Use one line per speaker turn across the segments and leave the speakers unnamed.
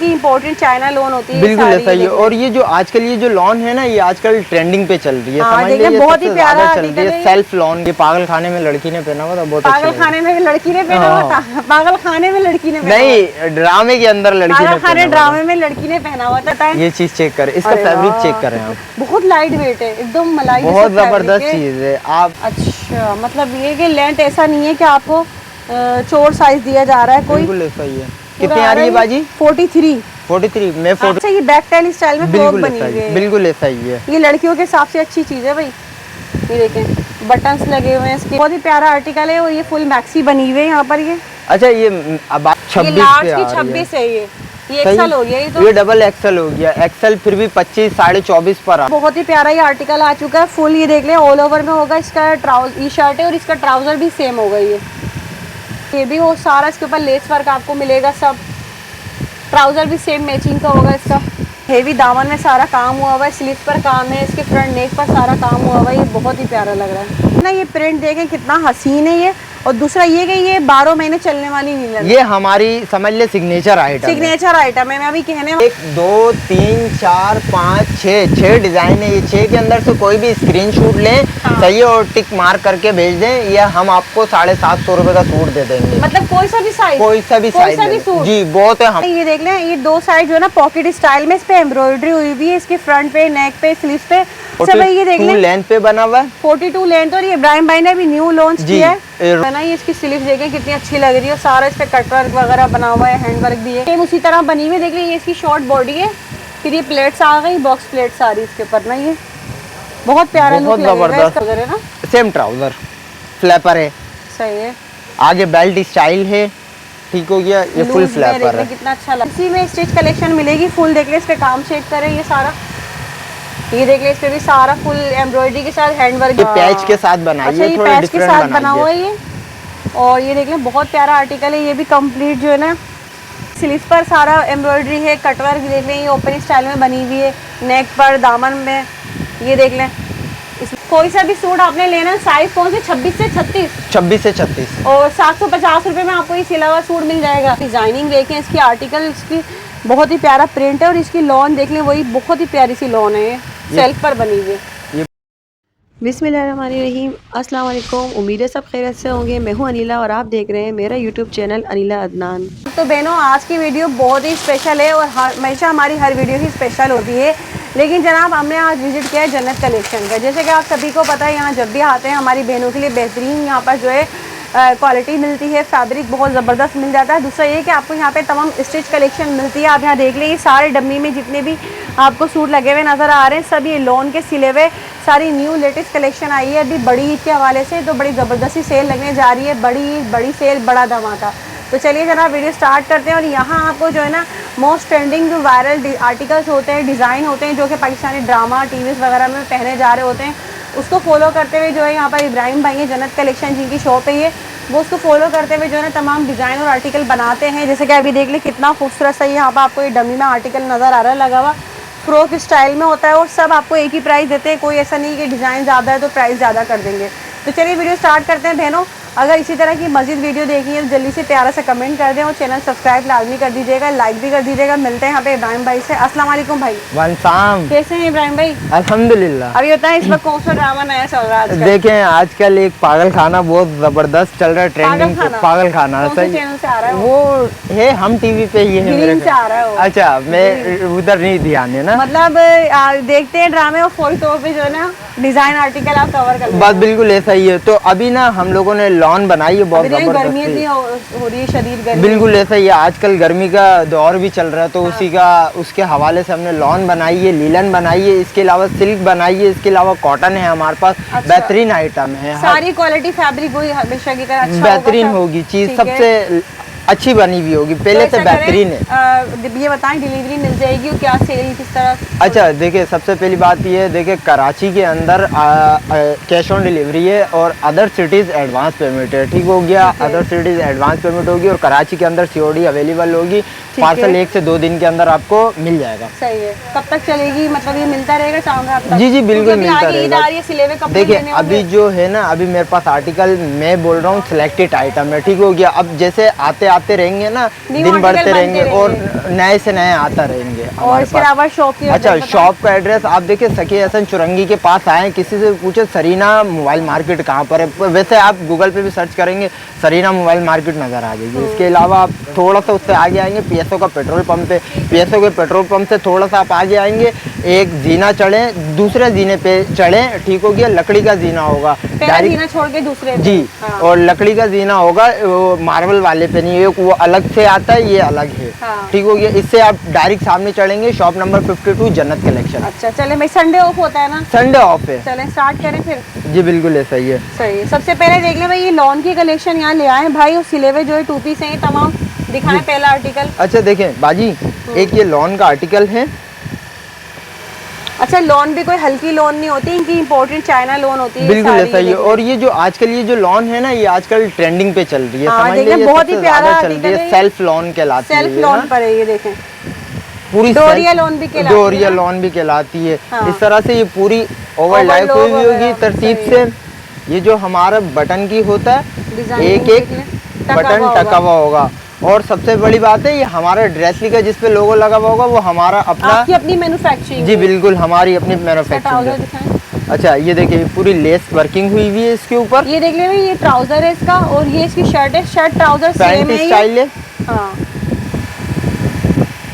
की important China lawn होती है,
बिल्कुल ऐसा ही है। और ये जो आजकल ये जो लॉन है ना, ये आजकल ट्रेंडिंग पे चल रही है, समझ लीजिए
बहुत ही प्यारा
चल रही है। सेल्फ लॉन, ये पागल खाने में लड़की ने पहना हुआ था, बहुत अच्छा।
पागल खाने में लड़की ने पहना हुआ था? पागल खाने में लड़की ने
नहीं, ड्रामे के अंदर लड़की ने पहना,
ड्रामे में लड़की ने पहना हुआ था।
ये चीज चेक करें, इसका फैब्रिक चेक करें आप,
बहुत लाइट वेट है, एकदम मलाई,
बहुत जबरदस्त चीज है आप।
अच्छा, मतलब ये कि लेंथ ऐसा नहीं है कि आपको चोर साइज दिया जा रहा है कोई।
बिल्कुल ऐसा ही है। कितनी आ रही है बाजी? 43 में 40।
अच्छा, ये बैक टेल स्टाइल में फ्रॉक बनी हुई है,
बिल्कुल ऐसा ही है।
ये लड़कियों के हिसाब से अच्छी चीज है भाई। ये देखें बटन्स लगे हुए हैं इसके, बहुत ही प्यारा आर्टिकल है। और ये फुल मैक्सी बनी हुई है यहाँ पर। ये
अच्छा, ये अब 26
है, ये एक्सेल हो गया,
ये डबल एक्सेल हो गया। एक्सेल फिर भी 25 साढ़े 24 पर।
बहुत ही प्यारा ये आर्टिकल आ चुका है फुल। ये देख लें ऑल ओवर में होगा, इसका ट्राउजर शर्ट है और इसका ट्राउजर भी सेम होगा। ये भी वो सारा इसके ऊपर लेस वर्क आपको मिलेगा, सब ट्राउजर भी सेम मैचिंग का होगा इसका। हेवी दामन में सारा काम हुआ हुआ है, स्लीव पर काम है, इसके फ्रंट नेक पर सारा काम हुआ हुआ है। ये बहुत ही प्यारा लग रहा है ना। ये प्रिंट देखें कितना हसीन है ये। और दूसरा ये कि ये 12 महीने चलने वाली नीलन, ये
हमारी समझ ले सिग्नेचर आइटम है। मैं
अभी कहने
1 2 3 4 5 6 डिजाइन है। ये 6 के अंदर से कोई भी स्क्रीनशॉट लें, सही है, और टिक मार करके भेज दें, या हम आपको 750 रुपए का सूट दे देंगे।
मतलब कोई सा भी साइज
जी, बहुत है। हम
ये देख लें, ये 2 साइड जो है ना पॉकेट स्टाइल में, इस पे एम्ब्रॉयडरी हुई हुई है, इसके फ्रंट पे, नेक पे, स्लीव पे सब है। ये देख लें
लेंथ पे बना हुआ है,
42 लेंथ। और ये इब्राहिम भाई ने अभी न्यू लॉन्च किया है ना। ये इसकी स्लीव देखें कितनी अच्छी लग रही है, सारा इस पे कट वर्क वगैरह बना हुआ है, हैंड वर्क भी है, सेम उसी तरह बनी हुई। देख लें ये इसकी शॉर्ट बॉडी है, फिर ये प्लेट्स आ गई, बॉक्स प्लेट्स आ रही इसके ऊपर ना। ये बहुत प्यारा लुक लगेगा इसका है ना।
सेम ट्राउजर फ्लैपर है,
सही है,
आगे बेल्ट स्टाइल है, ठीक हो गया। ये फुल फ्लैपर है,
कितना अच्छा लगा। इसी में स्टिच कलेक्शन मिलेगी फुल। देख ले इस पे काम चेक करें, ये सारा, ये देख ले इस पे भी सारा फुल एम्ब्रॉयडरी के साथ हैंड वर्क,
ये पैच के साथ बनाई है, थोड़ा
पैच के साथ बना हुआ है ये। और ये देख ले बहुत प्यारा आर्टिकल है, ये भी कंप्लीट जो है ना स्लीव पर सारा एम्ब्रॉयडरी है, कटवर्क देख लें, ये ओपन स्टाइल में बनी हुई है, नेक पर, दामन में। ये देख लें, कोई सा भी सूट आपने लेना, साइज कौन से 26 से 36 और 750 रुपए में आपको ये सिला हुआ सूट मिल जाएगा। डिजाइनिंग देखें इसकी, आर्टिकल इसकी बहुत ही प्यारा प्रिंट है। और इसकी लॉन देख लें, वही बहुत ही प्यारी सी लॉन है, सेल्फ पर बनी हुई है। बिस्मिल्लाहिर्रहमानिर्रहीम, अस्सलाम वालेकुम। उम्मीद है सब खैरियत से होंगे। मैं हूं अनिला और आप देख रहे हैं मेरा यूट्यूब चैनल अनिला अदनान। तो बहनों, आज की वीडियो बहुत ही स्पेशल है और हमेशा हमारी हर वीडियो ही स्पेशल होती है। लेकिन जनाब, हमने आज विजिट किया है जन्नत कलेक्शन का। जैसे कि आप सभी को पता है, यहाँ जब भी आते हैं हमारी बहनों के लिए बेहतरीन यहाँ पर जो है क्वालिटी मिलती है, फैब्रिक बहुत ज़बरदस्त मिल जाता है। दूसरा ये कि आपको यहाँ पे तमाम स्टिच कलेक्शन मिलती है। आप यहाँ देख लें, ये सारे डब्बी में जितने भी आपको सूट लगे हुए नज़र आ रहे हैं, सब ये लॉन के सिले हुए सारी न्यू लेटेस्ट कलेक्शन आई है अभी बड़ी ईद के हवाले से। तो बड़ी ज़बरदस्ती सेल लगने जा रही है, बड़ी सेल, बड़ा धमाका। तो चलिए जनाब वीडियो स्टार्ट करते हैं। और यहाँ आपको जो है ना मोस्ट ट्रेंडिंग जो वायरल आर्टिकल्स होते हैं, डिज़ाइन होते हैं, जो कि पाकिस्तानी ड्रामा टीवीज़ वगैरह में पहने जा रहे होते हैं, उसको फॉलो करते हुए जो है यहाँ पर इब्राहिम भाई है, जन्नत कलेक्शन जिनकी शॉप है ये, वो उसको फॉलो करते हुए जो है ना तमाम डिज़ाइन और आर्टिकल बनाते हैं। जैसे कि अभी देख ले कितना खूबसूरत सा यहाँ पर आपको ये डमी में आर्टिकल नज़र आ रहा है लगा हुआ, फ्रॉक स्टाइल में होता है और सब आपको एक ही प्राइस देते हैं। कोई ऐसा नहीं कि डिज़ाइन ज़्यादा है तो प्राइस ज़्यादा कर देंगे। तो चलिए वीडियो स्टार्ट करते हैं बहनों। अगर इसी तरह की मज़ीद वीडियो देखनी है तो जल्दी से प्यारा सा कमेंट कर दें और चैनल सब्सक्राइब लाजमी कर दीजिएगा, लाइक भी कर दीजिएगा। मिलते हैं यहाँ पे इब्राहिम भाई से। अस्सलाम वालेकुम भाई।
वालेकुम।
कैसे हैं इब्राहिम भाई?
अल्हम्दुलिल्लाह।
अभी होता है इस वक्त कौन सा ड्रामा नया चल रहा है?
देखें आजकल एक पागल खाना बहुत जबरदस्त चल रहा है, ट्रेंडिंग पागल खाना।
चैनल से आ रहा है
वो है, हम टीवी पे ही है मेरे
से आ रहा है।
अच्छा, मैं उधर नहीं ध्यान है ना,
मतलब देखते हैं ड्रामे और फौरी तौर पे जो है ना डिजाइन आर्टिकल आप कवर कर।
बस बिल्कुल ऐसा ही है। तो अभी ना हम लोगों ने लॉन बनाई है, बहुत
गर्मी भी हो रही है, शदीद गर्मी।
बिल्कुल ऐसा ही है, आजकल गर्मी का दौर भी चल रहा है, तो उसके हवाले से हमने लॉन बनाई है, लीलन बनाई है, इसके अलावा सिल्क बनाई है, इसके अलावा कॉटन है हमारे पास। अच्छा। बेहतरीन आइटम है,
सारी क्वालिटी फैब्रिक वही हमेशा की तरह अच्छा
बेहतरीन होगी, चीज सबसे अच्छी बनी हुई होगी, पहले से बेहतरीन है।
ये बताएं डिलीवरी मिल जाएगी और क्या सेल किस तरह?
अच्छा देखिए, सबसे पहली बात ये है, देखिए कराची के अंदर कैश ऑन डिलीवरी है और अदर सिटीज़ एडवांस पेमेंट है, ठीक हो गया। अदर सिटीज़ एडवांस पेमेंट होगी और कराची के अंदर COD अवेलेबल होगी।
ठीक
पार्सल
है।
1 से 2 दिन के अंदर आपको मिल जाएगा।
सही है। कब तक चलेगी, मतलब ये मिलता रहेगा शाम रात तक?
जी जी बिल्कुल
क्योंकि
मिलता
अभी आगे ईद
रहेगा।
आ रही है, सिले हुए कपड़े
देखिए
लेने होंगे।
अभी जो है ना, अभी मेरे पास आर्टिकल मैं बोल रहा हूँ सिलेक्टेड आइटम है, ठीक हो गया। अब जैसे आते आते रहेंगे ना,
New
दिन बढ़ते
article
रहेंगे
बनते
और नए से नए आता रहेंगे
और
हमारे
इसके
पास।
अलावा शॉप की
अच्छा,
address
शॉप का एड्रेस आप देखिए, सखी हसन चुरंगी के पास आए, किसी से पूछे सरीना मोबाइल मार्केट कहाँ पर है, वैसे आप गूगल पे भी सर्च करेंगे सरीना मोबाइल मार्केट नज़र आ जाएगी। इसके अलावा आप थोड़ा सा उससे आगे आएंगे, पीएसओ का पेट्रोल पंप है, पीएसओ के पेट्रोल पंप से थोड़ा सा आप आगे आएंगे, एक जीना चढ़े, दूसरे जीने पे चढ़े, ठीक हो गया, लकड़ी का जीना होगा
पहला जीना छोड़ के दूसरे पे।
जी।
हाँ।
और लकड़ी का जीना होगा, वो मार्बल वाले पे नहीं, एक वो अलग से आता है, ये अलग है।
हाँ।
ठीक हो गया, इससे आप डायरेक्ट सामने चढ़ेंगे, शॉप नंबर 52 जन्नत कलेक्शन।
अच्छा चले भाई, संडे ऑफ होता है ना?
संडे ऑफ है।
चलें स्टार्ट करें फिर।
जी बिल्कुल ऐसा ही है।
सही है। सबसे पहले देख लें भाई, ये लॉन की कलेक्शन यहाँ ले आए भाई, और सिले हुए जो है 2 पीस हैं ये तमाम। दिखाएं पहला आर्टिकल।
अच्छा देखें बाजी, एक ये लॉन का आर्टिकल है।
अच्छा, लोन भी कोई हल्की लोन नहीं होती, इनकी इंपोर्टेड चाइना लोन होती है।
बिल्कुल
सारी
ऐसा ही है।
देखिए।
और ये जो आजकल ये जो लॉन है ना, ये आजकल ट्रेंडिंग पे चल रही है।
हाँ,
समझ
देखिए,
लीजिए
बहुत ही
सबसे
प्यारा
ज़्यादा चल रही
आर्टिकल
है,
है।
सेल्फ लॉन कहलाती है
सेल्फ
ये
लोन
ना।
पर है ये, देखें
पूरी
डोरिया
self-
लोन भी कहलाती
डोरिया
है ना?
लॉन भी कहलाती है।
हाँ।
इस तरह से ये पूरी ओवरलैप
Overlock
हुई हुई होगी
वगैरह,
तरतीब
सही
से।
है।
ये जो हमारा बटन की होता है,
डिजाइन
एक
देख
एक
लें, टका
बटन
हुआ
टका हुआ होगा। और सबसे बड़ी बात है, ये हमारा ड्रेसली का जिस पे लोगो लगा हुआ होगा, वो हमारा अपना।
आपकी अपनी मैन्युफैक्चरिंग।
जी बिल्कुल, हमारी अपनी
ट्राउजर
मैन्युफैक्चरिंग है।
दिखाएं।
अच्छा ये देखिए, पूरी लेस वर्किंग हुई हुई है इसके ऊपर।
ये देख ले भाई, ये ट्राउजर है इसका, और ये इसकी शर्ट है, शर्ट ट्राउजर सेम
पैंट
है ये।
स्टाइल है।
हाँ,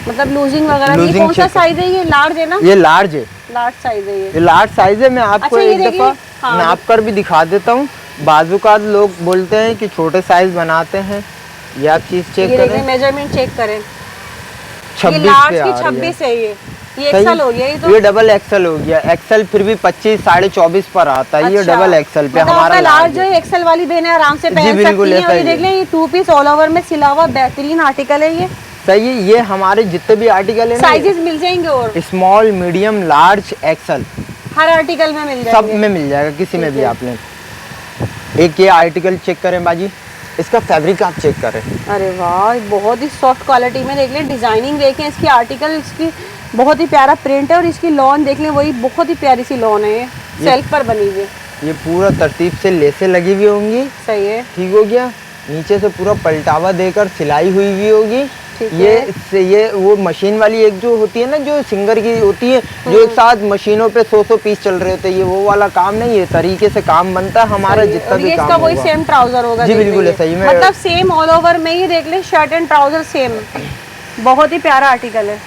मतलब लूजिंग वगैरह। ये
लूजिंग
कौन सा
check-
साइज है? ये लार्ज है ना?
ये लार्ज है,
लार्ज साइज है ये।
ये लार्ज साइज है। मैं आपको
अच्छा, ये
एक
देख
दफा
ली। हाँ।
नाप कर भी दिखा देता हूँ। बाजू का लोग बोलते हैं कि छोटे साइज बनाते हैं, ये आप चीज चेक
ये देख
करें,
मेजरमेंट चेक करें।
26
ये लार्ज
पे आ
की
रही
26 है ये
सही।
एक्सल हो गया ये तो।
ये डबल एक्सल हो गया। एक्सल फिर भी 25 साढ़े 24 पर आता है। ये
अच्छा।
डबल एक्सल पे
मतलब
हमारा
आपका लार्ज
लार्ज
जो
है।
है एक्सल वाली बहनें आराम से पहन
बिल्कुल
सकती हैं।
ऐसा
और ये
ही
देख लें, ये 2 पीस ऑल ओवर में सिला हुआ बेहतरीन आर्टिकल है ये।
सही है। ये हमारे जितने भी आर्टिकल है
साइजेस मिल जाएंगे और
ना, स्मॉल मीडियम लार्ज एक्सल
हर आर्टिकल में मिल
सब
जाएंगे।
में मिल जाएगा, किसी में
ठीक
भी
है।
आप लें। एक ये आर्टिकल चेक करें बाजी, इसका फैब्रिक आप चेक करें।
अरे वाह, बहुत ही सॉफ्ट क्वालिटी में देख लें, डिजाइनिंग देखें इसकी, आर्टिकल इसकी बहुत ही प्यारा प्रिंट है, और इसकी लॉन देख लें, वही बहुत ही प्यारी सी लॉन है ये सेल्फ पर बनी हुई है।
ये पूरा तरतीब से लेसें लगी हुई होंगी।
सही है।
ठीक हो गया। नीचे से पूरा पलटावा देकर सिलाई हुई हुई होगी।
ठीक
ये
है।
इससे ये वो मशीन वाली एक जो होती है ना, जो सिंगर की होती है, जो एक साथ मशीनों पे 100 पीस चल रहे होते हैं, ये वो वाला काम नहीं है। तरीके से काम बनता है हमारा,
सही है।
जितना
और
भी
ये
काम
इसका वही
होगा।
सेम ट्राउजर होगा।
जी
देख
बिल्कुल
लीजिए।
सही में।
मतलब सेम ऑल ओवर में ही देख ले, शर्ट एंड ट्राउजर सेम। बहुत ही प्यारा आर्टिकल है।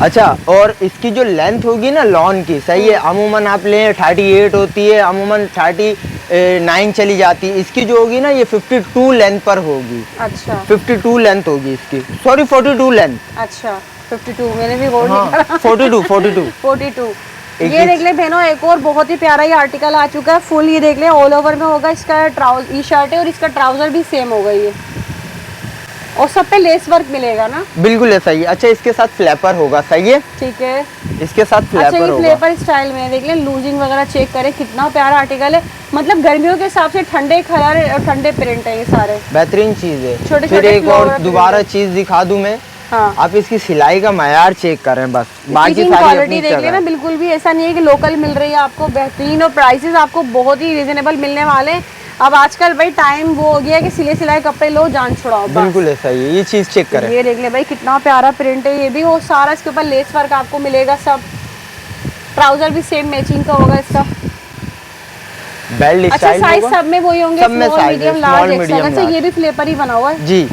अच्छा, और इसकी जो लेंथ होगी ना लॉन की, सही है, अमूमन आप लें 38 होती है, अमूमन 39 चली जाती है। इसकी जो होगी ना, ये 52 लेंथ पर होगी।
अच्छा
52 लेंथ होगी इसकी, सॉरी 42 लेंथ।
अच्छा 52 मैंने भी गौर नहीं
हाँ,
करा।
42
42
एक
ये देख ले बहनों, एक और बहुत ही प्यारा ये आर्टिकल आ चुका है फुल। ये देख ले ऑल ओवर में होगा, इसका ट्राउजर, ये शर्ट है और इसका ट्राउजर भी सेम होगा ये, और सब पे लेस वर्क मिलेगा ना?
बिल्कुल है सही है। अच्छा, इसके साथ फ्लैपर होगा। सही है,
ठीक है।
इसके साथ
अच्छा,
फ्लैपर
ये
होगा।
फ्लेपर स्टाइल में देख ले, लूजिंग वगैरह चेक करें, कितना प्यारा आर्टिकल है। मतलब गर्मियों के हिसाब से ठंडे कलर और ठंडे प्रिंट है ये सारे।
बेहतरीन चीज है।
छोटे
फिर
छोटे
एक
फ्लोर
और
प्रिंट
दोबारा
है।
चीज दिखा दूं मैं,
हाँ,
आप इसकी सिलाई का मयार चेक करें बस, बाकी
फिटिंग
सारी
क्वालिटी
अपनी
देख
जगह
लेना,
है।
बिल्कुल भी ऐसा नहीं है कि लोकल मिल रही है आपको, बेहतरीन, और प्राइसेस आपको बहुत ही रिजनेबल मिलने वाले हैं। अब आजकल भाई टाइम वो हो गया है कि सिले सिलाए कपड़े लो, जान छुड़ाओ बस।
बिल्कुल है सही है। ये चीज चेक करें।
ये देख ले भाई, कितना प्यारा प्रिंट है ये भी, और सारा इसके ऊपर लेस वर्क आपको मिलेगा सब। ट्राउजर भी सेम मैचिंग का होगा इसका।
बेल्ट
अच्छा,
स्टाइल
साइज
होगा।
सब में वही होंगे,
सब में
स्मॉल
size है,
medium
small,
large XL.
medium,
अच्छा,
large।
ये भी फ्लेपर ही बना हुआ है।
जी।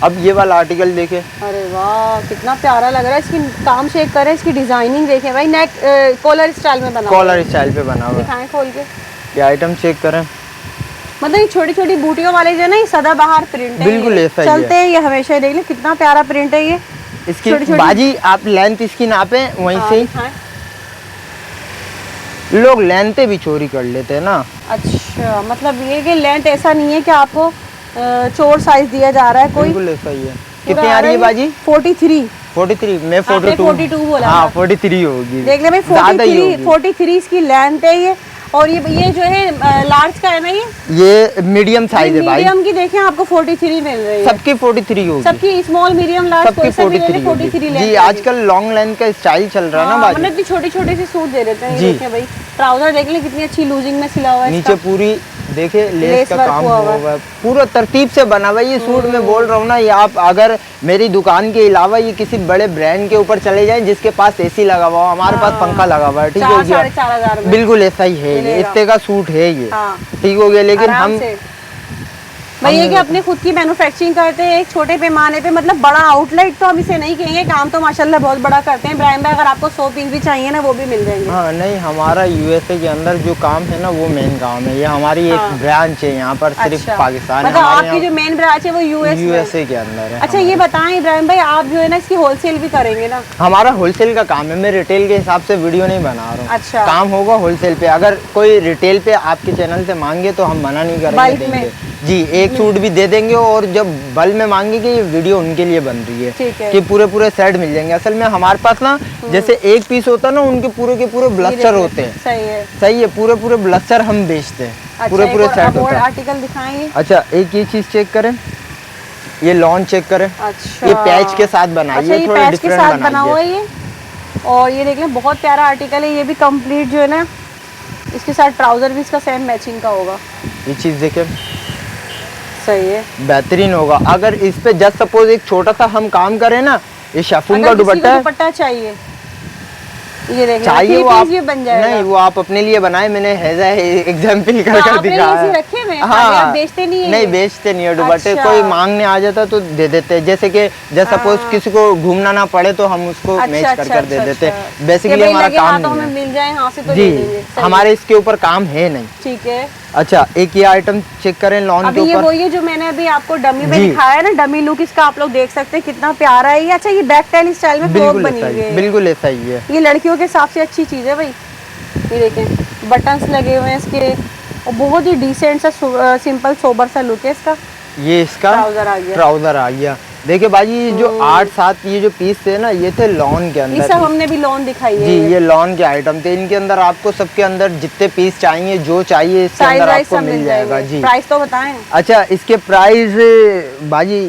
अब ये वाला आर्टिकल देखें।
अरे वाह, कितना प्यारा लग रहा है। इसकी काम चेक करें, इसकी डिजाइनिंग देखें भाई, नेक कॉलर स्टाइल में बना हुआ है।
कॉलर स्टाइल पे बना हुआ है।
दिखाएं खोल के।
ये आइटम चेक करें।
मतलब ये छोटी छोटी बूटियों वाले जो है ना, ये सदाबहार प्रिंट है।
बिल्कुल
ये
ऐसा ही है।
चलते हैं ये हमेशा। देख ले कितना प्यारा प्रिंट है ये।
इसकी
छोटी-छोटी-
बाजी आप लेंथ इसकी नापे, वहीं
हाँ,
से ही
दिखाएं।
लोग लेंथे भी चोरी कर लेते हैं ना।
अच्छा, मतलब ये कि लेंथ ऐसा नहीं है कि आपको चोर साइज दिया जा रहा है कोई।
बिल्कुल ऐसा ही है।
पूरा
कितनी आ रही है बाजी?
43।
43, मैं
आपने
42
42 बोला
हाँ
था।
43 होगी।
देख ले भाई,
ज़्यादा ही
43
होगी।
43 इसकी लेंथ है ये। और ये जो है लार्ज का है ना,
ये मीडियम साइज है भाई।
मीडियम की देखें आपको 43 मिल रही है।
सबकी 43 होगी,
सबकी स्मॉल मीडियम लार्ज
सबकी 43 जी। आजकल लॉन्ग लेंथ का स्टाइल चल रहा है ना भाई,
मतलब इतनी छोटी छोटी सी सूट दे देते हैं। ये देखें भाई, ट्राउजर देख लें कितनी अच्छी लूजिंग में सिला हुआ है,
नीचे पूरी देखे लेस का काम हुआ है, पूरा तरतीब से बना हुआ है। ये सूट मैं बोल रहा हूँ ना, ये आप अगर मेरी दुकान के अलावा ये किसी बड़े ब्रांड के ऊपर चले जाएं जिसके पास एसी लगा हुआ हो, हमारे पास पंखा लगा हुआ है, ठीक हो गया,
4,500
बिल्कुल ऐसा ही है, ये इतने का सूट है ये, ठीक हो गया। लेकिन हम
भाई ये कि अपने खुद की मैन्युफैक्चरिंग करते हैं एक छोटे पैमाने पे, मतलब बड़ा आउटलेट तो हम इसे नहीं कहेंगे, काम तो माशाल्लाह बहुत बड़ा करते हैं। इब्राहिम भाई अगर आपको 100 पीस भी चाहिए ना वो भी मिल जाएंगे।
हाँ नहीं, हमारा यूएसए के अंदर जो काम है ना वो मेन काम है, ये हमारी एक ब्रांच है यहाँ पर, सिर्फ पाकिस्तान,
मतलब आपकी जो मेन ब्रांच है वो यूएसए
के अंदर है।
अच्छा ये बताएं इब्राहिम भाई, आप जो है ना इसकी होलसेल भी करेंगे ना?
हमारा होलसेल का काम है, मैं रिटेल के हिसाब से वीडियो नहीं बना रहा हूँ।
अच्छा,
काम होगा होलसेल पे। अगर कोई रिटेल पे आपके चैनल से मांगे तो हम मना नहीं करेंगे, देंगे जी, एक सूट भी दे देंगे। और जब बल्क में मांगेंगे ये वीडियो उनके लिए बन रही है कि पूरे सेट मिल जाएंगे। असल में हमारे पास ना जैसे एक पीस होता है ना, उनके पूरे के पूरे ब्लस्टर होते हैं। सही है, पूरे ब्लस्टर हम बेचते हैं। अच्छा, पूरे सेट होता है।
आर्टिकल दिखाएंगे।
अच्छा, एक ये चीज चेक करें, ये लॉन चेक करें।
अच्छा,
ये पैच के साथ बनाइए, थोड़ा डिफरेंट
बना हुआ है ये। और ये देख लें बहुत प्यारा आर्टिकल है, ये भी कंप्लीट जो है ना, इसके साथ ट्राउजर भी इसका सेम मैचिंग का होगा।
ये चीज देखें,
सही है,
बेहतरीन होगा। अगर इस पे जस्ट सपोज एक छोटा सा हम काम करें ना, ये शिफॉन का दुपट्टा
चाहिए, ये देखिए
चाहिए वो आप
बन जाएगा।
नहीं, वो आप अपने लिए बनाए, मैंने हैजा एग्जाम्पल कर दिखाया।
रखे हुए हैं,
हाँ,
आप बेचते नहीं है?
नहीं बेचते नहीं है दुपट्टे।
अच्छा।
कोई मांगने आ जाता तो दे देते हैं, जैसे कि जैसे सपोज किसी को घूमना ना पड़े तो हम उसको मैच कर दे देते हैं। बेसिकली हमारा काम नहीं है।
मिल जाए हाथ से तो
जी, हमारे इसके ऊपर काम है नहीं।
ठीक है।
अच्छा, एक ये आइटम चेक करें लॉन के ऊपर।
ये वही है जो मैंने अभी आपको डमी में दिखाया है ना, डमी लुक इसका आप लोग देख सकते हैं कितना प्यारा है ये। अच्छा, ये बैक टेल स्टाइल में फ्रॉक बनी हुई है,
बिल्कुल ऐसा ही है।
ये लड़कियों के हिसाब से अच्छी चीज है भाई। ये देखें बटन्स लगे हुए हैं इसके, और बहुत ही डिसेंट सा सिंपल सोबर सा लुक है इसका।
ये इसका ट्राउजर आ गया। देखिए बाजी, जो 8-7 ये जो पीस थे ना, ये थे लॉन के अंदर।
ये सब हमने भी लॉन दिखाई है
जी, ये लॉन के आइटम थे। इनके अंदर आपको सबके अंदर जितने पीस चाहिए, जो चाहिए इसके अंदर आपको मिल जाएगा जी।
प्राइस तो बताएं।
अच्छा, इसके प्राइस बाजी,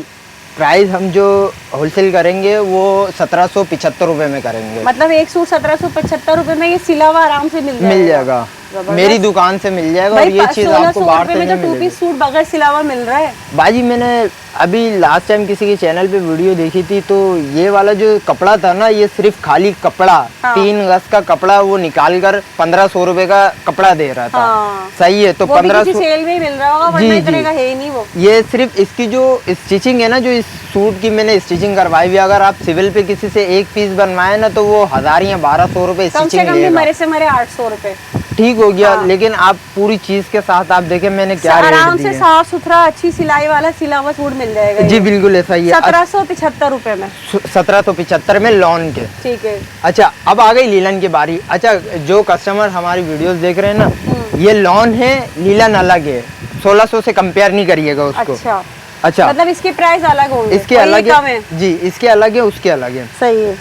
प्राइस हम जो होलसेल करेंगे वो 1775 रुपए में करेंगे।
मतलब एक सूट 1775 रुपए में ये सिला हुआ आराम से मिल जाएगा।
मेरी दुकान से मिल जाएगा। और ये चीज आपको बाहर से नहीं मिलेगी।
सूट बगैर सिला हुआ मिल रहा है
बाजी। मैंने अभी लास्ट टाइम किसी के चैनल पे वीडियो देखी थी, तो ये वाला जो कपड़ा था ना, ये सिर्फ खाली कपड़ा 3 गज का कपड़ा वो निकाल कर 1500 रुपए का कपड़ा दे रहा था। सही है, तो 1500
सेल में मिल रहा होगा, वरना इतने का है ही नहीं वो।
ये सिर्फ इसकी जो स्टिचिंग है ना, जो इस सूट की मैंने स्टिचिंग करवाई हुई, अगर आप सिविल पे किसी से एक पीस बनवाए ना तो वो 1000 या 1200 रुपए स्टिचिंग लेगा।
मेरे से मेरे 800 रुपए
ठीक हो गया। लेकिन आप पूरी चीज के साथ आप देखें मैंने क्या रेट
आराम से साफ सुथरा अच्छी सिलाई वाला सिला हुआ सूट मिल जाएगा।
जी बिल्कुल ऐसा ही है।
1775 रुपए में,
1775 में लॉन के।
ठीक है।
अच्छा, अब आ गई लीलन की बारी। अच्छा, जो कस्टमर हमारी वीडियोस देख रहे हैं ना, ये लॉन है, लीलन अलग है। 1600 से कंपेयर नहीं करिएगा उसको। अच्छा,
मतलब इसके प्राइस अलग होंगे?
इसके अलग है जी, इसके अलग है, उसके अलग है।
सही है।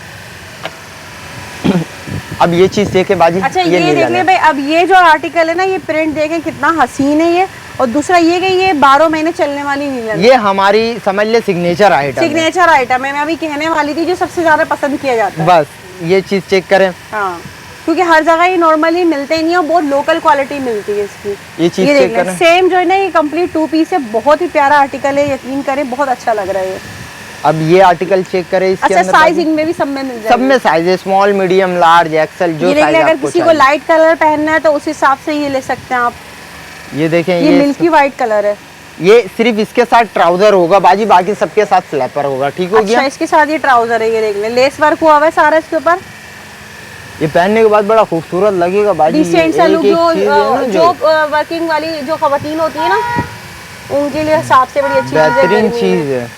अब ये चीज देखे बाजी।
अच्छा, ये देख ले भाई, अब ये जो आर्टिकल है ना, ये प्रिंट देखें कितना हसीन है ये। और दूसरा ये कि ये 12 महीने चलने वाली लीलन,
ये हमारी समझ ले सिग्नेचर आइटम
है। मैं अभी कहने वाली थी जो सबसे ज्यादा पसंद किया जाता है।
बस ये चीज चेक करें।
हाँ, क्योंकि हर जगह ये नॉर्मली मिलते ही नहीं है, बहुत लोकल क्वालिटी मिलती है इसकी।
ये चीज चेक करें।
सेम जो है ना, ये कंप्लीट 2 पीस है, बहुत ही प्यारा आर्टिकल है, यकीन करें बहुत अच्छा लग रहा है।
अब ये आर्टिकल चेक करें इसके
अच्छा,
अंदर
साइज इनमें भी सब में मिल जाएगा?
सब में साइज है, स्मॉल, मीडियम, लार्ज, एक्सेल, जो साइज
अगर किसी को लाइट कलर पहनना है तो उस हिसाब से ये ले सकते हैं आप।
ये देखें,
ये मिल्की व्हाइट कलर है।
ये सिर्फ इसके साथ ट्राउजर होगा बाजी, बाकी सबके साथ स्लैपर होगा। ठीक हो गया।
अच्छा, इसके साथ ये ट्राउजर है, ये देख ले, लेस वर्क हुआ हुआ है सारा इसके ऊपर।
ये पहनने के बाद बड़ा खूबसूरत लगेगा बाजी।
जो वर्किंग वाली जो खवातीन होती है ना, उनके लिए हिसाब से बड़ी अच्छी
बेहतरीन चीज है।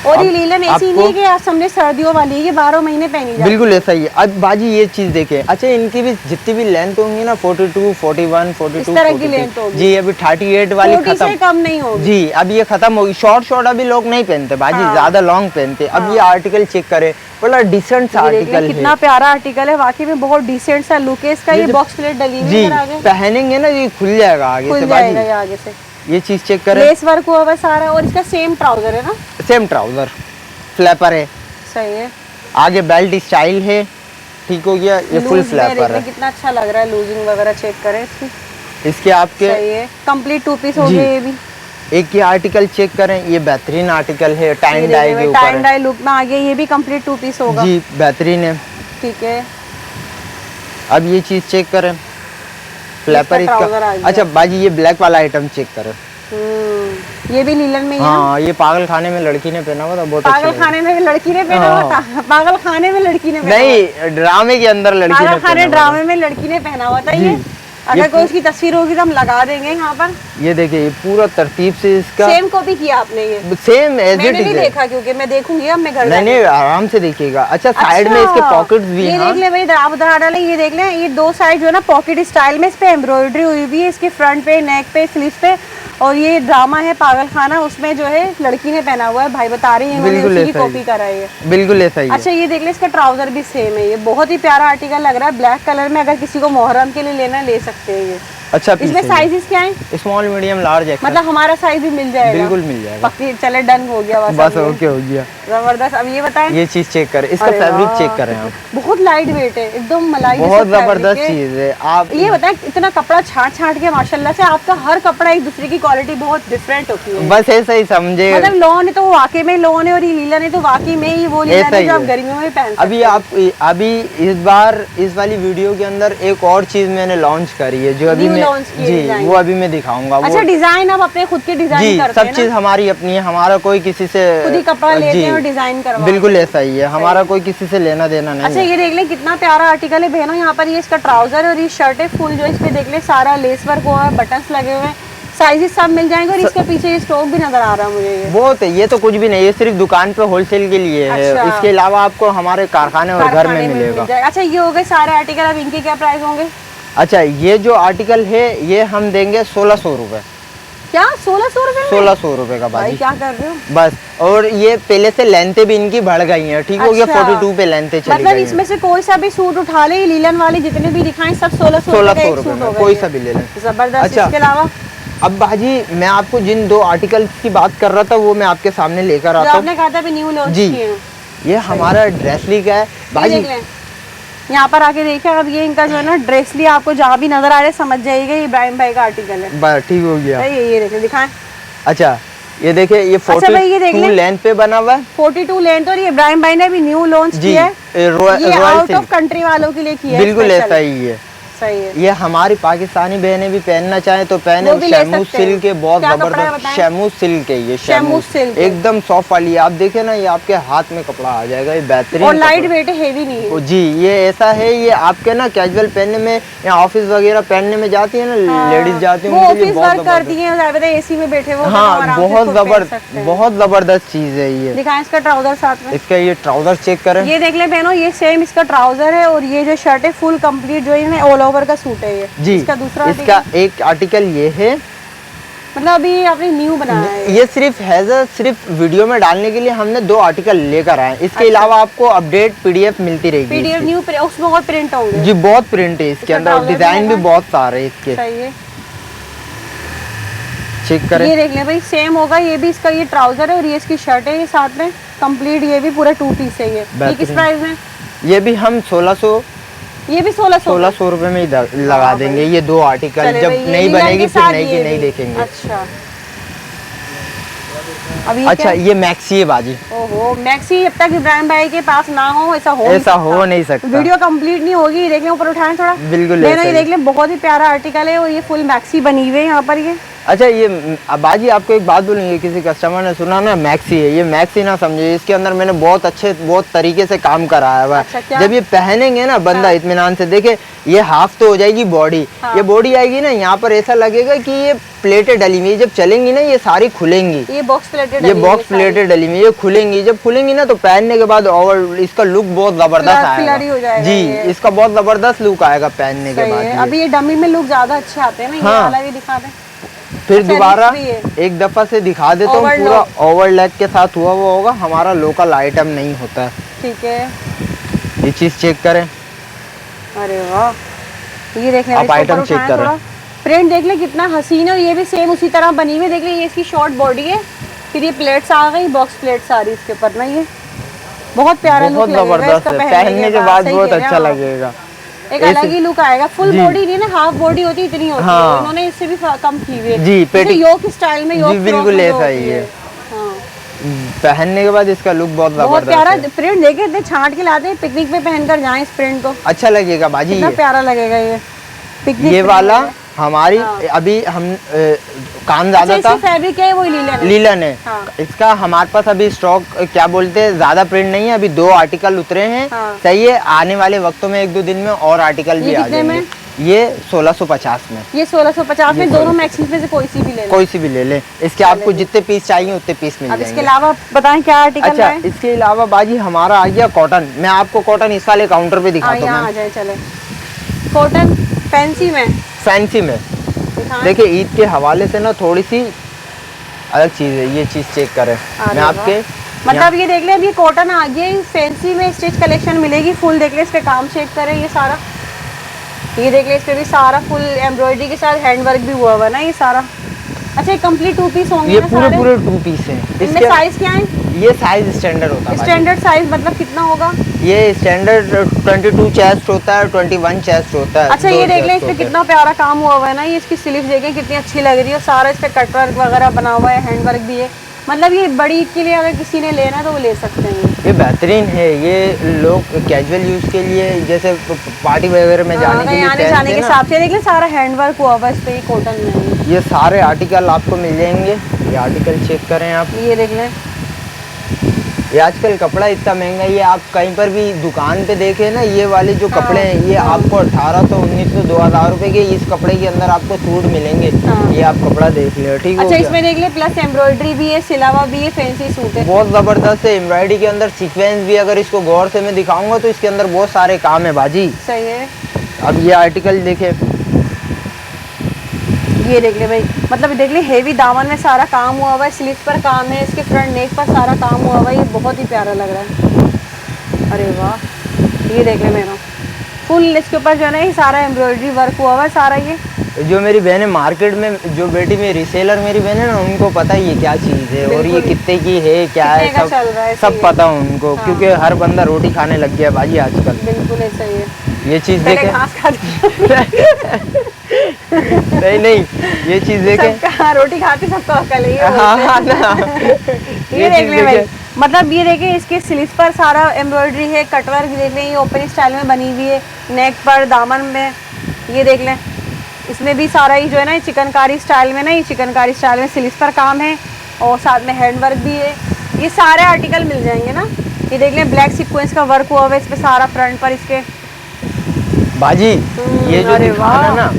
और ये लीलन ऐसी नहीं है कि आज हमने सर्दियों वाली है, ये 12 महीने पहनी जाती है।
बिल्कुल ऐसा ही है। अब बाजी ये चीज देखें, अच्छा इनकी भी जितनी भी लेंथ होंगी ना 42, 41, 42,
इस तरह की लेंथ होगी
जी। अभी 38 वाली
40 से
खत्म
कम नहीं होगी
जी, अब ये खत्म होगी। शॉर्ट अभी लोग नहीं पहनते बाजी,
हाँ।
ज्यादा लॉन्ग पहनते। अब ये आर्टिकल चेक करें, बड़ा डिसेंट सा
ये देख
आर्टिकल
लें,
है।
कितना प्यारा आर्टिकल है, वाकई में बहुत डिसेंट सा लुक है इसका। ये बॉक्स प्लेट डली हुई
जी,
है आगे,
पहनेंगे ना ये खुल जाएगा आगे से
खुल जाएगा
बाजी।
ये आगे से।
ये चीज चेक करें,
लेस वर्क हुआ हुआ सारा, और इसका सेम ट्राउजर है ना,
सेम ट्राउजर, फ्लैपर है,
सही है।
आगे बेल्ट स्टाइल है, ठीक हो गया। ये फुल
लूज में
फ्लैपर
देखिए
है।
कितना अच्छा लग रहा है, लूजिंग वगैरह चेक करें इसकी,
इसके आपके
सही है। कंप्लीट 2 पीस हो
जी।
गए ये भी।
एक ये आर्टिकल चेक करें, ये बेहतरीन आर्टिकल है, टाइन डाई के ऊपर
टाइन
है।
डाई लुक में आ गया, ये भी कंप्लीट 2 पीस होगा।
जी बेहतरीन है।
ठीक है,
अब ये चीज चेक करें, फ्लैपर
इसका ट्राउजर आ
इसका।
गया।
अच्छा बाजी ये ब्लैक वाला आइटम चेक करें।
ये भी लीलन में ही है।
हाँ, ये पागल खाने में लड़की ने पहना हुआ था, बहुत अच्छा
पागल
लगा।
खाने में लड़की ने पहना हुआ था, पागल खाने में लड़की ने पहना हुआ
नहीं, ड्रामे के अंदर लड़की ने
पागल खाने
पहना हुआ
ड्रामे में लड़की ने पहना हुआ था। ये अगर कोई उसकी तस्वीर होगी तो हम लगा देंगे यहाँ पर।
था। ये देखिए, ये पूरा तरतीब से इसका
सेम कॉपी किया आपने ये?
सेम एज इट
मैंने नहीं
इज है।
देखा, क्योंकि मैं देखूंगी अब मैं घर
नहीं नहीं, आराम से देखिएगा। अच्छा साइड में इसके पॉकेट्स भी
ये
हैं।
देख ले भाई, आप उधर डाले, ये देख ले, ये 2 साइड जो है ना पॉकेट स्टाइल में, इस पे एम्ब्रॉयडरी हुई हुई है, इसके फ्रंट पे, नेक पे, स्लीव्स पे। और ये ड्रामा है पागल खाना, उसमें जो है लड़की ने पहना हुआ है, भाई बता रही है इन्होंने
बिल्कुल
उसी की
ऐसा ही।
कॉपी करा है।
बिल्कुल ऐसा ही है।
अच्छा ये देख ले, इसका ट्राउजर भी सेम है, ये बहुत ही प्यारा आर्टिकल लग रहा है, ब्लैक कलर में। अगर किसी को मोहर्रम के लिए लेना है, ले सकते हैं ये।
अच्छा
इसमें साइजेस क्या है?
Small, medium, large, XL.
मतलब हमारा साइज भी मिल जाएगा?
बिल्कुल मिल जाएगा।
पक्की, चले डन हो गया
बस ओके हो गया।
जबरदस्त। अब ये बताएं,
ये चीज चेक करें, इसका
अरे
फैब्रिक
वाह,
चेक करें आप।
बहुत लाइट वेट है, एकदम मलाई जैसा
बहुत
fabric
जबरदस्त
है।
चीज है। आप
ये बताएं, इतना कपड़ा छाट छाट के माशाल्लाह से, आपका हर कपड़ा एक दूसरे की क्वालिटी बहुत डिफरेंट होती है।
बस ऐसा ही समझे।
मतलब लॉन है तो वो वाकई में लॉन है, और ये लीलन है तो वाकई में ही वो लीलन
ऐसा
है
ही
जो आप
है।
गर्मियों में पहन सकते
अभी
हैं।
आप अभी इस बार इस वाली वीडियो के अंदर एक और चीज मैंने लॉन्च करी है, जो अभी
New
मैं
launch की है
जी
design।
वो अभी मैं दिखाऊंगा।
अच्छा,
वो
डिजाइन आप अपने खुद के डिजाइन
जी
करते
सब
हैं
चीज
ना?
हमारी अपनी है, हमारा कोई किसी से
खुद ही कपड़ा लेते
जी,
हैं और डिजाइन करवाते हैं।
बिल्कुल ऐसा ही है, हमारा कोई किसी से लेना देना नहीं
अच्छा
है।
ये देख लें, कितना प्यारा आर्टिकल है बहनों। यहाँ पर ये इसका ट्राउजर और ये शर्ट है फुल, जो इस पे देख लें सारा लेस वर्क हुआ है, बटन्स लगे हुए हैं, साइजेस सब मिल जाएंगे। और इसके पीछे ये स्टॉक भी नजर आ रहा है मुझे ये।
बहुत है, ये तो कुछ भी नहीं, ये सिर्फ दुकान पे होलसेल के लिए है।
अच्छा।
इसके अलावा आपको हमारे कारखाने और घर
कारखाने
में
मिल
मिलेगा।
जाएगा। अच्छा ये हो गए सारे आर्टिकल, अब इनके क्या प्राइस होंगे?
अच्छा ये जो आर्टिकल है ये हम देंगे 1600 रुपए।
क्या 1600 रुपए में?
1600 रुपए का
भाई
बाजी।
क्या कर रहे हो?
बस, और ये पहले से लेंथें भी इनकी बढ़ गई हैं, ठीक हो गया।
अच्छा।
42 पे लेंथें चली
मतलब
गई
इसमें से कोई सा भी सूट उठा ले, लीलन वाले जितने भी दिखाएं सब 1600 रुपए का
1600
एक
रुपए
सूट
में
होगा
कोई
ये।
सा भी ले लें।
जबरदस्त।
अच्छा।
इसके अलावा
अब बाजी मैं आपको जिन 2 आर्टिकल की बात कर रहा था वो मैं आपके सामने लेकर
जो
आता हूँ।
आपने कहा था अभी न्यू लॉन्च
जी।
किए हैं,
ये हमारा ड्रेसली का है
ये
बाजी।
देख लें, यहाँ पर आके देखिए। अब ये इनका जो है ना ड्रेसली, आपको जहाँ भी नजर आ रहा है समझ जाइएगा ये इब्राहिम भाई का आर्टिकल है।
बस ठीक हो गया।
ये देख लें, दिखाएं।
अच्छा ये देखिए, ये
अच्छा भाई, ये देख
42
लें।
लेंथ पे बना हुआ है
42 लेंथ, और ये इब्राहिम भाई ने भी न्यू लॉन्च
जी।
किया है।
रॉयल
ये आउट
सिल्क,
ऑफ कंट्री वालों के लिए किया है,
बिल्कुल
special।
ऐसा ही है।
सही है।
ये हमारी पाकिस्तानी बहनें भी पहनना चाहें तो पहने।
वो भी ले
शैमू
सकते हैं।
सिल्क है, बहुत
क्या कपड़ा है
जबरदस्त
बताएं?
शैमू सिल्क है ये।
शैमू सिल्क है।
एकदम सॉफ्ट वाली है। आप देखें ना, ये आपके हाथ में कपड़ा आ जाएगा, ये बेहतरीन
और लाइट
कपड़ा।
वेट है, हेवी नहीं है।
जी ये ऐसा है, ये आपके ना कैजुअल पहनने में या ऑफिस वगैरह पहनने में जाती है ना, लेडीज जाती है
वो
उनके लिए
ऑफिस
बहुत
वर्क करती हैं, ज़्यादा एसी में बैठे हुए,
हाँ बहुत जबरदस्त चीज है ये।
दिखाएं इसका ट्राउजर साथ में।
इसका ये ट्राउजर चेक करें।
ये देख ले बहनों, ये सेम इसका ट्राउजर है, और ये जो शर्ट है फुल कंप्लीट जो है ऑल ओवर का सूट है ये।
जी
इसका दूसरा
इसका एक आर्टिकल ये है,
मतलब अभी आपने न्यू बनाया है
ये सिर्फ वीडियो में डालने के लिए हमने 2 आर्टिकल लेकर आए। इसके अलावा आपको अपडेट PDF मिलती रहेगी।
पीडीएफ न्यू, उसमें और प्रिंट होंगे।
जी बहुत प्रिंट है इसके
इसका
अंदर, और
trouser
डिजाइन भी
भी
बहुत सारे हैं इसके।
सही है।
चेक करें।
ये देख ले भाई, सेम होगा, ये भी इसका ये ट्राउजर है और ये इसकी शर्ट है, ये साथ में कंप्लीट, ये भी पूरा 2 पीस है ये किस
बेहतरीन।
प्राइस में?
ये भी हम 1600
ये भी 1600
रुपए में ही लगा देंगे। ये 2 आर्टिकल
चले
जब
भाई, ये
नहीं
लीलन
बनेगी
के
फिर
साथ
नहीं
ये
की नहीं
भी।
देखेंगे।
अच्छा अभी
अच्छा ये मैक्सी है बाजी।
ओहो, मैक्सी जब तक इब्राहिम भाई के पास ना हो ऐसा
हो नहीं सकता।
वीडियो कंप्लीट नहीं होगी। देख लें ऊपर उठाएं थोड़ा,
बिल्कुल
ये देख लें, बहुत ही प्यारा आर्टिकल है, और ये फुल मैक्सी बनी हुई है यहाँ पर। ये
अच्छा ये अब बाजी आपको एक बात बोलेंगे, किसी कस्टमर ने सुना ना मैक्सी है, ये मैक्सी ना समझे, इसके अंदर मैंने बहुत तरीके से काम कराया हुआ है।
अच्छा,
जब ये पहनेंगे ना बंदा इत्मीनान से, देखे ये हाफ तो हो जाएगी बॉडी, ये बॉडी आएगी ना यहाँ पर ऐसा लगेगा कि ये प्लेटें डली हुई, जब चलेंगी ना ये सारी खुलेंगी,
ये बॉक्स प्लेटेड
डली हुई, ये खुलेंगी, जब खुलेंगी ना तो पहनने के बाद और इसका लुक बहुत जबरदस्त आएगा जी, इसका बहुत जबरदस्त लुक आएगा पहनने के बाद।
अभी ये डमी में लुक ज्यादा अच्छे आते हैं ना, ये वाला भी दिखा दें
फिर दोबारा एक दफा से दिखा देता हूँ। पूरा ओवरलैक के साथ हुआ वो होगा, हमारा लोकल आइटम नहीं होता है।
ठीक है,
ये चीज चेक करें।
अरे वाह, ये देख लें,
आप आइटम चेक करें,
प्रिंट देख ले कितना हसीन है, और ये भी सेम उसी तरह बनी हुई, देख ले ये इसकी शॉर्ट बॉडी है, फिर ये प्लेट्स आ गई, बॉक्स प्लेट्स आ रही इसके ऊपर ना, ये बहुत प्यारा लुक लगेगा,
जबरदस्त है, पहनने के बाद बहुत अच्छा लगेगा,
एक अलग ही लुक आएगा। फुल बॉडी नहीं ना, हाफ बॉडी होती इतनी होती है, इन्होंने इससे भी कम की हुई है
जी, पेटी
योक स्टाइल में, योक
बिल्कुल ऐसा ही है। पहनने के बाद इसका लुक बहुत
बहुत प्यारा प्रिंट देखे, इतने छांट के लाते हैं, पिकनिक पे पहनकर जाएं इस प्रिंट को,
अच्छा लगेगा बाजी,
कितना प्यारा लगेगा ये पिकनिक।
ये वाला हमारी अभी हम काम ज्यादा था,
फैब्रिक है वो
लीलन है, इसका हमारे पास अभी स्टॉक क्या बोलते हैं ज्यादा प्रिंट नहीं है, अभी 2 आर्टिकल उतरे हैं, सही है, आने वाले वक्तों में 1-2 दिन में और आर्टिकल भी आ जाएंगे। ये 1650 में, ये
1650 में, दोनों मैक्सी में से कोई सी भी ले ले,
इसके आपको जितने पीस चाहिए उतने पीस मिल जाएंगे।
इसके अलावा बताएं क्या आर्टिकल
अच्छा है? इसके अलावा बाजी हमारा आ गया कॉटन, मैं आपको कॉटन इस वाले काउंटर पे दिखाता हूँ,
कॉटन फैंसी में
देखिए ईद के हवाले से ना थोड़ी सी अलग चीज है, ये चीज चेक करें, मैं आपके
मतलब ये देख ले, अभी कॉटन आ गया, फैंसी में स्टिच कलेक्शन मिलेगी, फुल देख ले, इस पे काम चेक करें, ये सारा, ये देख ले, इस पे भी सारा फुल एम्ब्रॉयडरी के साथ हैंड वर्क भी हुआ हुआ ना, ये सारा। अच्छा, कंप्लीट 2 पीस होंगे,
ये पूरे 2 पीस हैं।
इसमें साइज क्या है?
ये साइज स्टैंडर्ड होता है,
स्टैंडर्ड साइज मतलब कितना होगा?
ये स्टैंडर्ड 22 चेस्ट होता है, 21 चेस्ट होता है।
अच्छा, ये देख लें, इस पे कितना प्यारा काम हुआ हुआ है ना, ये इसकी स्लीव्स देखें कितनी अच्छी लग रही है, सारा इस पे कट वर्क वगैरह बना हुआ है, हैंड वर्क भी है, मतलब ये बड़ी ईद के लिए अगर किसी ने लेना है तो वो ले सकते हैं।
ये बेहतरीन है, ये लोग कैजुअल यूज के लिए, जैसे पार्टी वगैरह में जाने के लिए,
आने जाने के हिसाब से, देख ले सारा हैंड वर्क हुआ हुआ है इस पे, कॉटन में
ये सारे आर्टिकल आपको मिल जाएंगे। ये आर्टिकल चेक करें आप,
ये देख लें,
ये आजकल कपड़ा इतना महंगा, ये आप कहीं पर भी दुकान पे देखे ना, ये वाले जो कपड़े हैं ये आपको 1800, 1900, 2000 रुपए के इस कपड़े के अंदर आपको सूट मिलेंगे। ये आप कपड़ा देख ले, ठीक है।
अच्छा, इसमें देख ले प्लस एम्ब्रॉयडरी भी है, सिलावा भी है, फैंसी सूट है,
बहुत जबरदस्त है, एम्ब्रॉयडरी के अंदर सीक्वेंस भी, अगर इसको गौर से मैं दिखाऊंगा तो इसके अंदर बहुत सारे काम है बाजी।
सही है।
अब ये आर्टिकल देखे,
ये देख ले भाई, मतलब देख ले हेवी दामन में सारा काम हुआ हुआ है, स्लीव पर काम है, इसके फ्रंट नेक पर सारा काम हुआ हुआ है, ये बहुत ही प्यारा लग रहा है। अरे वाह, ये देख ले मेरा फुल इसके ऊपर जो है ना, ये सारा एम्ब्रॉयडरी वर्क हुआ हुआ है सारा। ये
जो मेरी बहन है मार्केट में, जो बेटी में रीसेलर मेरी बहन है ना, उनको पता है ये क्या चीज़ है और ये कितने की है, क्या है, सब पता है उनको, क्योंकि हर बंदा रोटी खाने लग गया बाजी आजकल।
बिल्कुल ऐसा ही है।
ये चीज़ देखे नहीं, ये चीज़ देखे,
रोटी खाते सबको अकल है।
हाँ ना,
ये देख ले भाई, मतलब ये देखे इसके स्लीव पर सारा एम्ब्रॉयडरी है, कटवर्क देख लें, ये ओपन स्टाइल में बनी हुई है, नेक पर दामन में ये देख लें, इसमें भी सारा ही जो है ना चिकनकारी स्टाइल में ना, ये चिकनकारी स्टाइल में स्लीव पर काम है और साथ में हैंड वर्क भी है। ये सारे आर्टिकल मिल जाएंगे ना। ये देख लें ब्लैक सीक्वेंस का वर्क हुआ है इस पे सारा फ्रंट पर इसके
बाजी। ये जो दिखाना ना,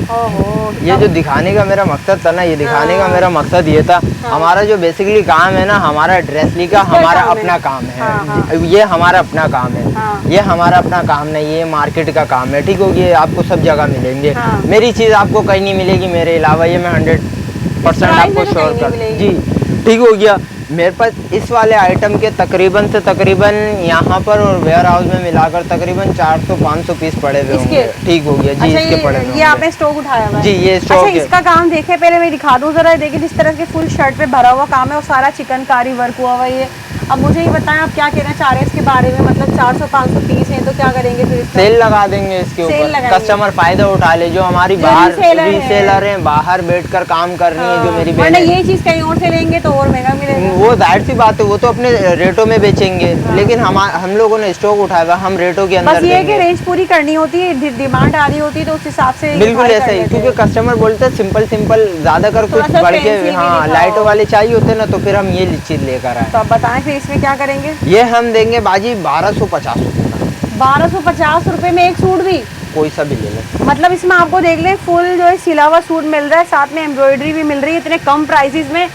ये जो दिखाने का मेरा मकसद था ना, ये दिखाने का मेरा मकसद ये था, हमारा जो बेसिकली काम है ना, हमारा ड्रेसली का हमारा अपना काम है, ये हमारा अपना काम है, ये हमारा अपना काम नहीं, ये मार्केट का काम है, ठीक हो। ये आपको सब जगह मिलेंगे, मेरी चीज़ आपको कहीं नहीं मिलेगी मेरे अलावा, ये मैं 100% आपको श्योर कर, जी ठीक हो गया। मेरे पास इस वाले आइटम के तकरीबन से तकरीबन यहाँ पर और वेयर हाउस में मिलाकर तकरीबन 400-500 पीस पड़े हुए होंगे, ठीक हो गया जी।
अच्छा,
इसके पड़े हुए,
ये आपने स्टॉक उठाया हुआ है
जी, ये स्टॉक
है। इसका काम देखे, पहले मैं दिखा दूं जरा, देखिए जिस तरह के फुल शर्ट पे भरा हुआ काम है और सारा चिकनकारी वर्क हुआ हुआ है, ये अब मुझे ये बताएं आप क्या कहना चाह रहे हैं इसके बारे में, मतलब 400-500 पीस हैं तो क्या करेंगे फिर इसका?
सेल लगा देंगे इसके ऊपर, कस्टमर फायदा उठा ले, जो हमारी बाहर रीसेलर हैं, बाहर बैठकर काम कर रही हैं, जो मेरी बहन,
ये चीज कहीं और से लेंगे तो और महंगा मिलेगा।
वो जाहिर सी बात है, वो तो अपने रेटों में बेचेंगे, लेकिन हम लोगों ने स्टॉक उठाया हुआ, हम रेटों के अंदर
बस ये कि रेंज पूरी करनी होती है, डिमांड आ रही होती है तो उस हिसाब से
बिल्कुल ऐसा ही, क्योंकि कस्टमर बोलते हैं सिंपल ज्यादा कर कुछ बढ़ के, हाँ लाइटों वाले चाहिए होते हैं ना, तो फिर हम ये चीज लेकर आए।
तो आप बताएं फिर इसमें क्या करेंगे?
ये हम देंगे बाजी 1250 रुपए का।
1250 रुपए में एक सूट भी?
कोई सा भी ले लें।
मतलब इसमें आपको देख लें फुल जो है सिला हुआ सूट मिल रहा है, साथ में एम्ब्रॉयडरी भी मिल रही है इतने कम प्राइसेस में।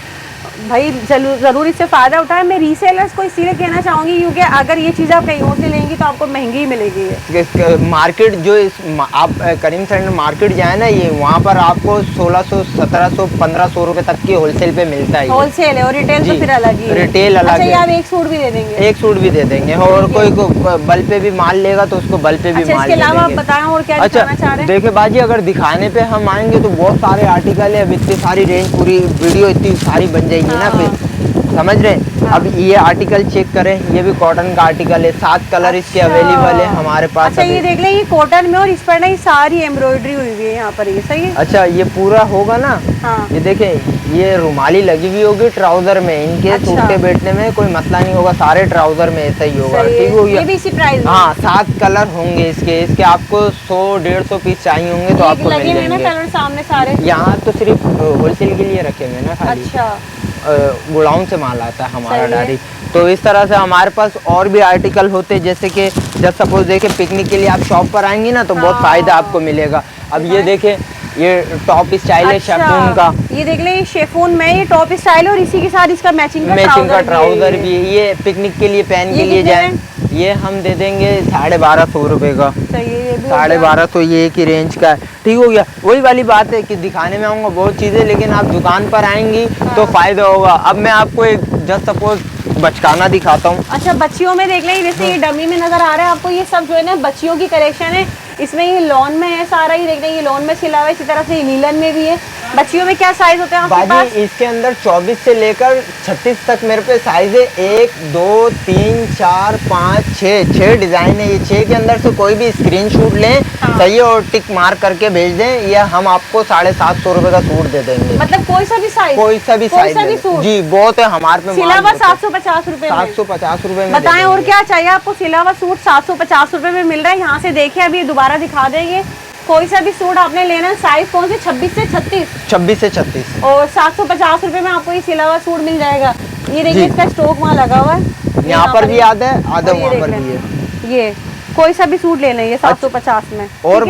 भाई ज़रूर इससे फ़ायदा उठाएं। मैं रीसेलर्स को इसीलिए कहना चाहूँगी क्योंकि अगर ये चीज़ आप कहीं और से लेंगी तो आपको महंगी ही मिलेगी है।
मार्केट जो आप करीम सेंटर मार्केट जाए ना, ये वहाँ पर आपको 1600, 1700, 1500 रुपए तक की होलसेल पे मिलता है।
होलसेल है और रिटेल तो फिर अलग ही है।
रिटेल अलग है।
आप एक सूट भी दे देंगे? एक
सूट भी दे देंगे, और कोई को बल पे भी माल लेगा तो उसको बल पे भी माल।
इसके अलावा आप बताएं और क्या दिखाना चाह रहे हैं?
देखिए बाजी, अगर दिखाने पे हम आएंगे तो बहुत सारे आर्टिकल है, अब इतनी सारी रेंज, पूरी वीडियो इतनी सारी बन जाएगी ना, फिर समझ रहे हैं। अब ये आर्टिकल चेक करें, ये भी कॉटन का आर्टिकल है, 7 कलर इसके अवेलेबल है हमारे पास।
अच्छा ये देख लें, ये कॉटन में और इस पर ना ये सारी एम्ब्रॉयडरी हुई हुई है यहाँ पर, ये सही है। अच्छा
ये पूरा होगा ना। हाँ। ये देखें, ये रुमाली लगी हुई होगी ट्राउजर में, इनके सूट के बैठने में कोई मसला नहीं होगा, सारे ट्राउजर में ऐसा ही होगा। ठीक हो गया।
ये भी इसी प्राइस में?
हाँ, 7 कलर होंगे इसके आपको 100-150 पीस चाहिए होंगे तो आपको मिल जाएंगे।
कलर सामने सारे
यहाँ तो सिर्फ होलसेल के लिए रखे हुए ना खाली।
अच्छा,
गुड़ाउन से माल आता है हमारा डायरेक्ट। तो इस तरह से हमारे पास और भी आर्टिकल होते हैं, जैसे कि जब सपोज देखे पिकनिक के लिए आप शॉप पर आएंगी ना तो बहुत फायदा आपको मिलेगा। अब ये देखें, ये टॉप स्टाइल है शेफून का।
ये देख ले, ये शेफून में ये टॉप स्टाइल है और इसी के साथ इसका मैचिंग का
ट्राउजर भी है। ये पिकनिक के लिए पहन के लिए जाए, ये हम दे देंगे 1250 रुपए का। 1250 ये एक ही रेंज का है। ठीक हो गया। वही वाली बात है कि दिखाने में आऊँगा बहुत चीज़ें, लेकिन आप दुकान पर आएंगी तो फायदा होगा। अब मैं आपको एक जस्ट सपोज बचकाना दिखाता हूँ। अच्छा, बच्चियों में देख लें, जैसे ये डमी में नजर आ रहा है आपको, ये सब जो है ना बच्चियों की कलेक्शन है। इसमें ये लॉन में है सारा, ही देख लें, ये लॉन में सिला हुआ है, इसी तरह से नीलन में भी है। बच्चियों में क्या साइज होते हैं आपके पास? इसके अंदर 24 से लेकर 36 तक मेरे पे साइज है। 1, 2, 3, 4, 5, 6 डिजाइन है। ये 6 के अंदर से कोई भी स्क्रीनशॉट लें, सही है, और टिक मार करके भेज दें, या हम आपको 750 रुपए का सूट दे देंगे। मतलब कोई सा भी साइज? कोई सा भी साइज जी, बहुत है हमारे पे। सिला हुआ 750 रुपए, 750 रुपए में। बताएं और क्या चाहिए आपको? सिला हुआ सूट 750 रुपए में मिल रहा है। यहाँ से देखिए, अभी दोबारा दिखा देंगे। कोई सा भी सूट आपने लेना, साइज कौन से? 26 से 36। 26 से 36 और 750 रुपए में आपको ये सिला हुआ सूट मिल जाएगा। ये देखिए, इसका स्टॉक वहाँ लगा हुआ है, यहाँ पर भी आधा है, आधा वहाँ पर भी है। ये कोई सा भी सूट ले लें, ये 750 में। और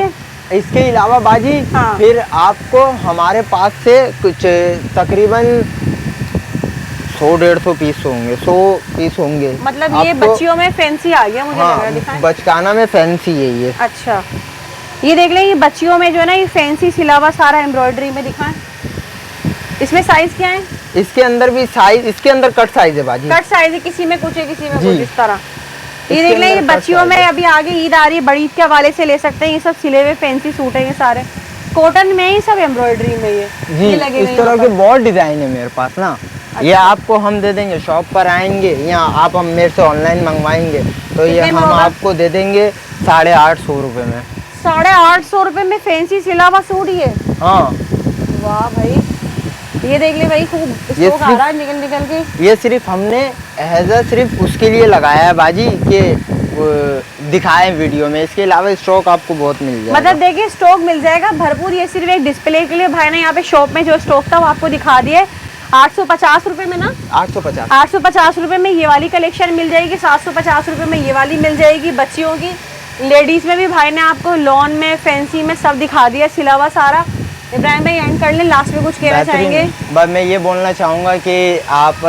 इसके अलावा बाजी, हाँ, फिर आपको हमारे पास से कुछ तकरीबन 100-150 पीस होंगे, 100 पीस होंगे। मतलब ये बच्चियों में फैंसी आ गया मुझे, हाँ, लग रहा है। दिखाएं। बचकाना में फैंसी है ये। अच्छा, ये देख लें, ये बच्चियों में जो है ना ये फैंसी सिला हुआ सारा एम्ब्रॉयडरी में। दिखाएं, इसमें साइज क्या है? इसके अंदर भी साइज, इसके अंदर कट साइज है बाजी, कट साइज है, किसी में कुछ है, किसी में कुछ, इस तरह। ये देख लें, ये बच्चियों में अभी आगे ईद आ रही है, बड़ी ईद के हवाले से ले सकते हैं। ये सब सिले हुए फैंसी सूट है, ये सारे कॉटन में, ये सब एम्ब्रॉयडरी में। ये लगे इस तरह के बहुत डिजाइन है मेरे पास ना। अच्छा। ये आपको हम दे देंगे, शॉप पर आएंगे या आप हम मेरे से ऑनलाइन मंगवाएंगे तो ये हम आपको दे देंगे 850 रुपए में। 850 रुपए में फैंसी सिला हुआ सूट ये? हाँ। वाह भाई, ये देख ले भाई, खूब स्टॉक आ रहा है निकल के। ये सिर्फ हमने सिर्फ उसके लिए लगाया है बाजी के दिखाएं वीडियो में, इसके अलावा स्टॉक आपको बहुत मिल जाएगा। मतलब देखिए, स्टॉक मिल जाएगा भरपूर। ये सिर्फ एक डिस्प्ले के लिए भाई ने यहाँ पे शॉप में जो स्टॉक था वो आपको दिखा दिए। 850 रुपए में ना, 850 रुपए में ये वाली कलेक्शन मिल जाएगी। 750 रुपए में ये वाली मिल जाएगी बच्चियों की। लेडीज में भी भाई ने आपको लॉन में, फैंसी में सब दिखा दिया, सिला हुआ सारा। इब्राहिम भाई एंड कर लें, लास्ट में कुछ कहना चाहेंगे? बस मैं ये बोलना चाहूँगा कि आप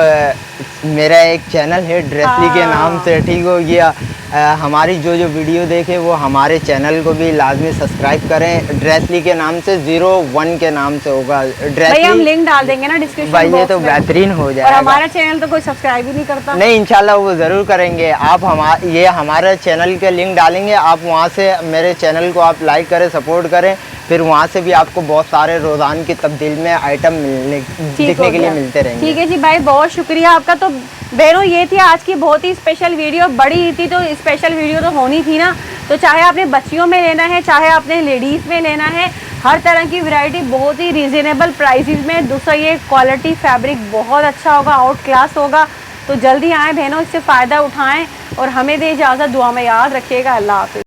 मेरा एक चैनल है ड्रेसली के नाम से, ठीक हो गया। हमारी जो वीडियो देखे वो हमारे चैनल को भी लाजमी सब्सक्राइब करें। ड्रेसली के नाम से 01 के नाम से होगा ड्रेसली। हम लिंक डाल देंगे ना डिस्क्रिप्शन बॉक्स में। ये तो बेहतरीन हो जाएगा। और हमारा चैनल तो कोई सब्सक्राइब ही नहीं करता। नहीं, इंशाल्लाह वो ज़रूर करेंगे। आप हमारे चैनल के लिंक डालेंगे, आप वहाँ से मेरे चैनल को आप लाइक करें, सपोर्ट करें, फिर वहाँ से भी आपको बहुत सारे रोज़ाना की तब्दील में आइटम दिखने के लिए मिलते रहेंगे।
ठीक है जी भाई, बहुत शुक्रिया आपका। तो बहनों ये थी आज की बहुत ही स्पेशल वीडियो, बड़ी ही थी तो स्पेशल वीडियो तो होनी थी ना। तो चाहे आपने बच्चियों में लेना है, चाहे आपने लेडीज़ में लेना है, हर तरह की वैरायटी बहुत ही रीज़नेबल प्राइसेस में। दूसरा ये क्वालिटी फैब्रिक बहुत अच्छा होगा, आउट क्लास होगा। तो जल्दी आएँ बहनों, इससे फ़ायदा उठाएँ और हमें दे इजाज़त। दुआ में याद रखिएगा। अल्लाह हाफ़िज़।